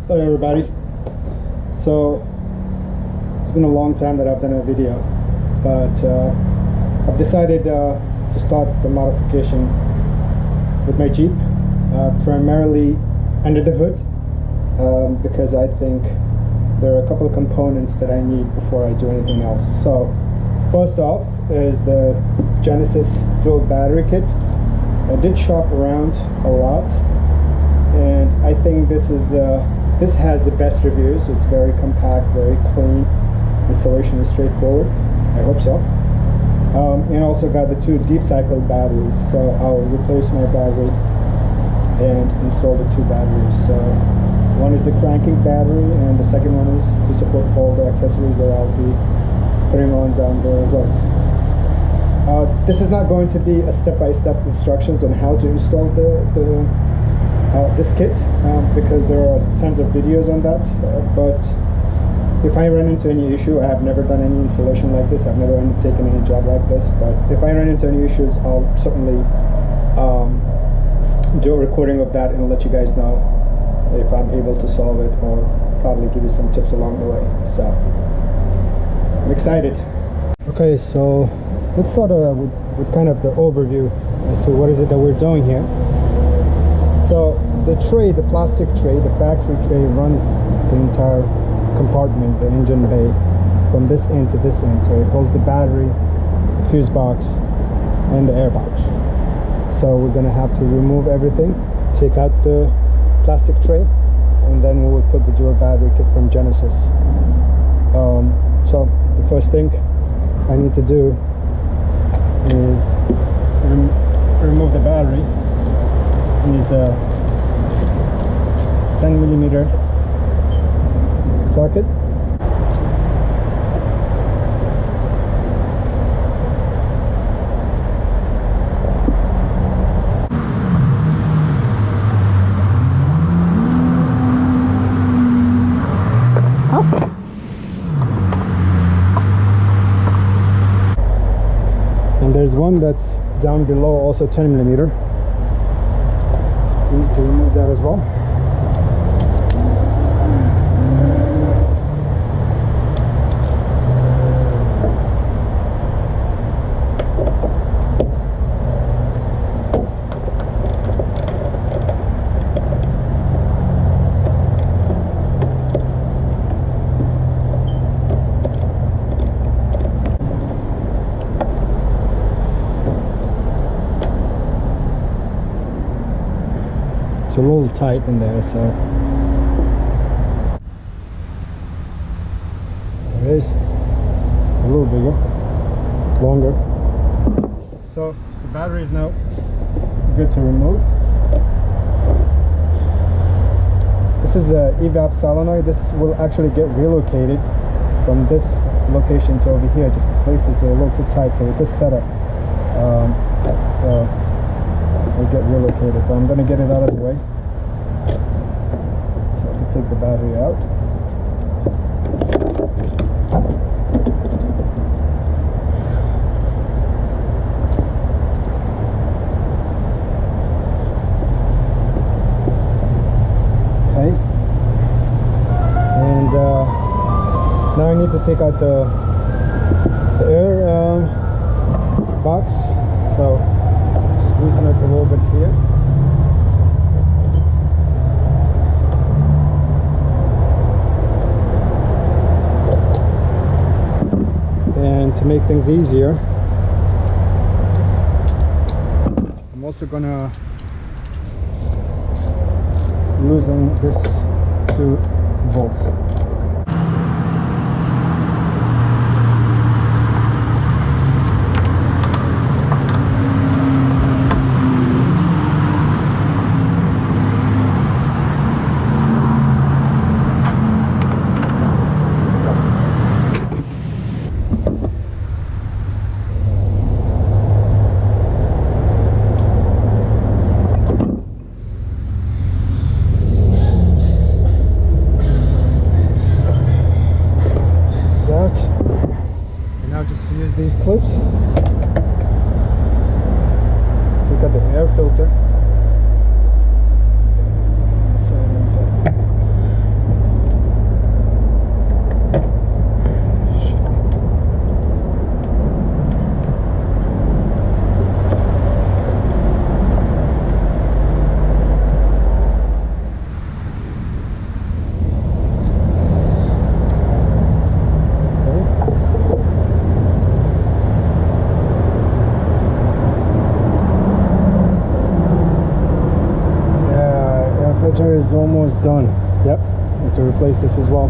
Hello everybody. So it's been a long time that I've done a video, but I've decided to start the modification with my Jeep, primarily under the hood, because I think there are a couple of components that I need before I do anything else. So first off is the Genesis dual battery kit. I did shop around a lot, and I think this has the best reviews. It's very compact, very clean. Installation is straightforward. I hope so. And also got the two deep cycle batteries. So I'll replace my battery and install the two batteries. So one is the cranking battery, and the second one is to support all the accessories that I'll be putting on down the road. This is not going to be a step-by-step instructions on how to install this kit, because there are tons of videos on that, but if I run into any issue, I have never done any installation like this, I've never undertaken any job like this, but if I run into any issues, I'll certainly do a recording of that and let you guys know if I'm able to solve it, or probably give you some tips along the way. So I'm excited. Okay, so let's start with kind of the overview as to what is it that we're doing here. So the tray, the plastic tray, the factory tray runs the entire compartment, the engine bay, from this end to this end. So it holds the battery, the fuse box, and the air box. So we're going to have to remove everything, take out the plastic tray, and then we will put the dual battery kit from Genesis. So the first thing I need to do is remove the battery. It needs a 10mm socket. And there's one that's down below, also 10mm. Need to remove that as well. A little tight in there, so there it is. A little bigger, longer. So the battery is now good to remove. This is the evap solenoid. This will actually get relocated from this location to over here. Just the places are a little too tight, so with this setup, so will get relocated, but I'm going to get it out of the way. So I can take the battery out. Okay. And now I need to take out the air box. So loosen it a little bit here. And to make things easier, I'm also gonna loosen this 2 bolts. Use these clips, take out the air filter, done. Yep, need to replace this as well.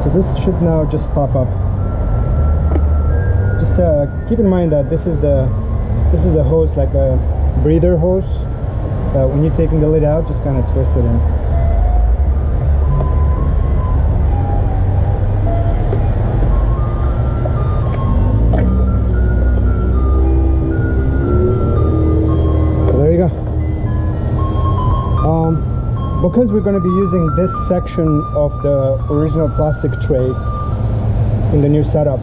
So this should now just pop up. Just keep in mind that this is a hose, like a breather hose. When you're taking the lid out, just kind of twist it in. So there you go. Because we're going to be using this section of the original plastic tray in the new setup,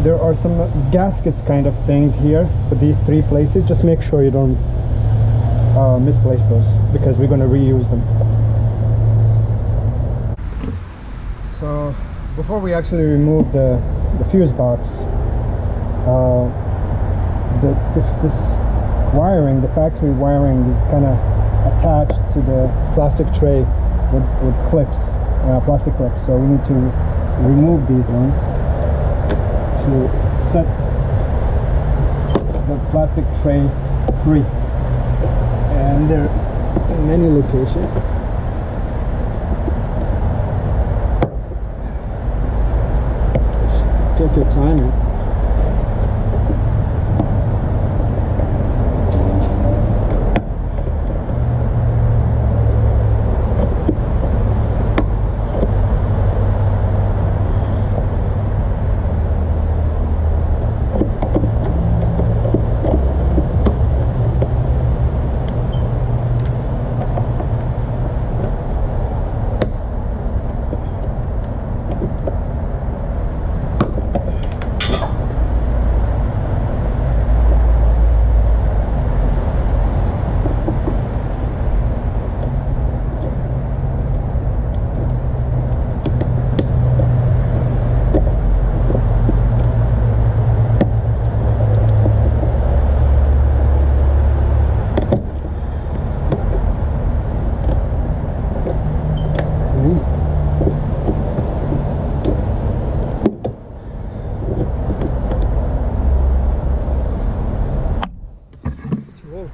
there are some gaskets kind of things here for these three places. Just make sure you don't misplace those, because we're going to reuse them. So before we actually remove the fuse box, this wiring, the factory wiring, is kind of attached to the plastic tray with clips, plastic clips. So we need to remove these ones to set the plastic tray free. And they're in many locations. Just take your time and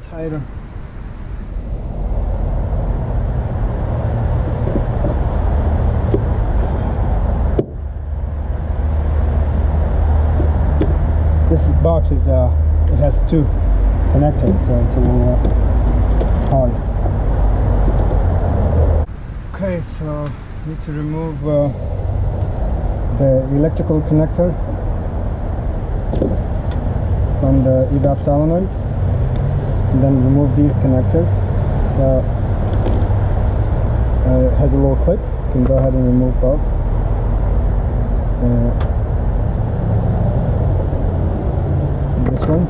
tighter. This box is it has two connectors, so it's a little hard. Okay, so need to remove the electrical connector from the evap solenoid, and then remove these connectors. So it has a little clip. You can go ahead and remove both. This one.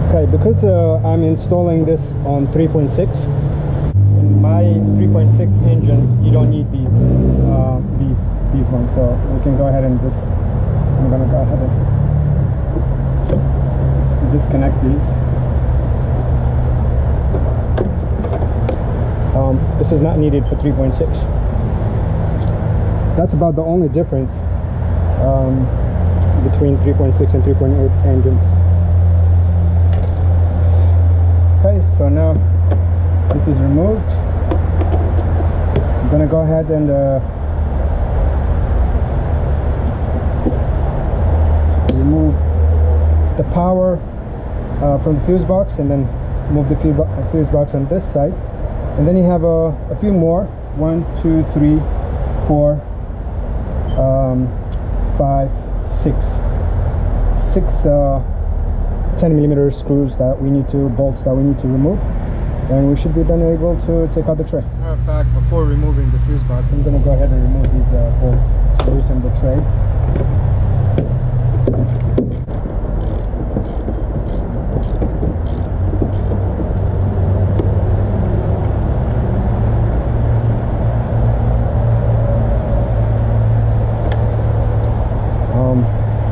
Okay, because I'm installing this on 3.6. In my 3.6 engines, you don't need these ones, so we can go ahead and just, I'm gonna go ahead and disconnect these. This is not needed for 3.6. That's about the only difference between 3.6 and 3.8 engines. Okay, so now this is removed. I'm gonna go ahead and remove the power from the fuse box, and then move the fuse box on this side. And then you have a few more. 1, 2, 3, 4, 5, 6 10mm screws that we need to, bolts that we need to remove, and we should be then able to take out the tray. Matter of fact, before removing the fuse box, I'm going to go ahead and remove these bolts to loosen the tray.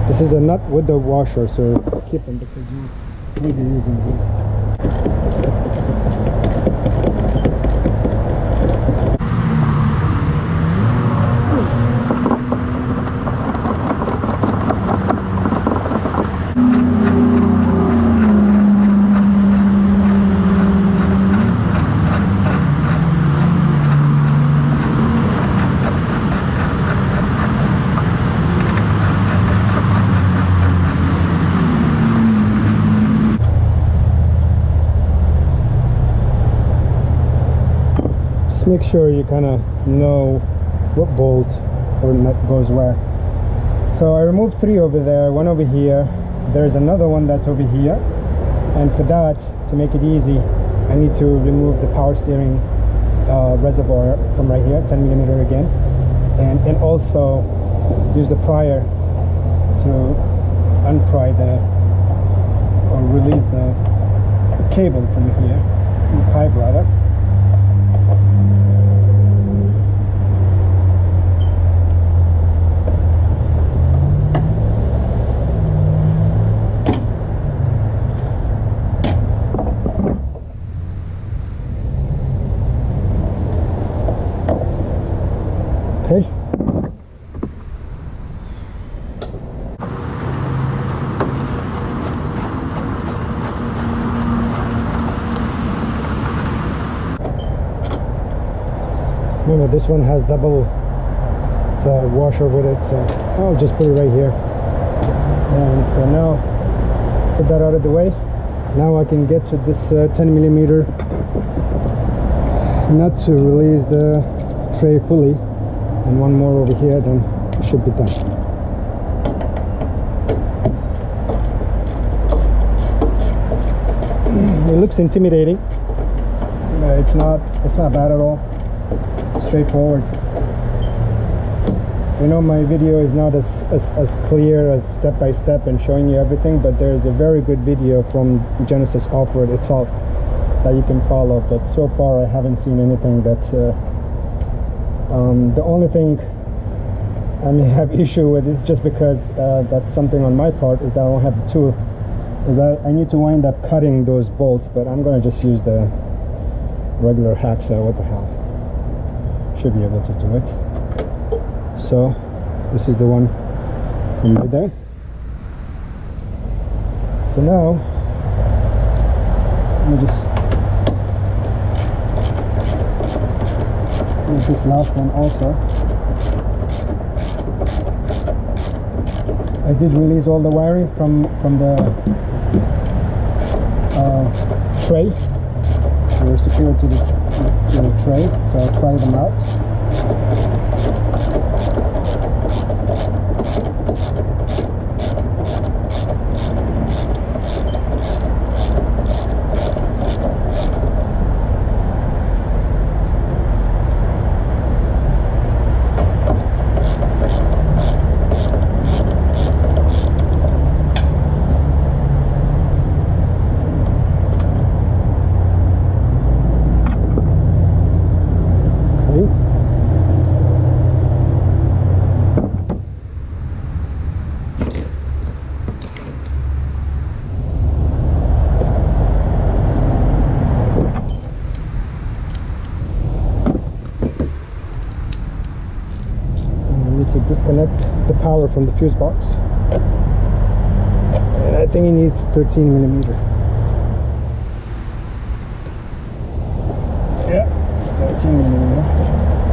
This is a nut with the washer, so keep them because you will be using these. Make sure you kind of know what bolt or nut goes where. So I removed 3 over there, 1 over here, there's another one that's over here, and for that, to make it easy, I need to remove the power steering reservoir from right here, 10mm again, and also use the prier to unpry or release the cable from here, the pipe rather. Okay. Remember, this one has double washer with it, so I'll just put it right here. And so now, put that out of the way. Now I can get to this 10mm nut to release the tray fully. And 1 more over here, then it should be done. It looks intimidating, but it's not bad at all. Straightforward. You know, my video is not as clear as step by step and showing you everything, but there's a very good video from Genesis Off-Road itself that you can follow, but so far I haven't seen anything that's the only thing I may have issue with is just because that's something on my part, is that I don't have the tool, is I need to wind up cutting those bolts, but I'm gonna just use the regular hacksaw. What the hell, should be able to do it. So this is the one from right there. So now let me just use this last one also. I did release all the wiring from the tray. They were secured to the tray, so I'll try them out. Disconnect the power from the fuse box. And I think it needs 13mm. Yeah, it's 13mm.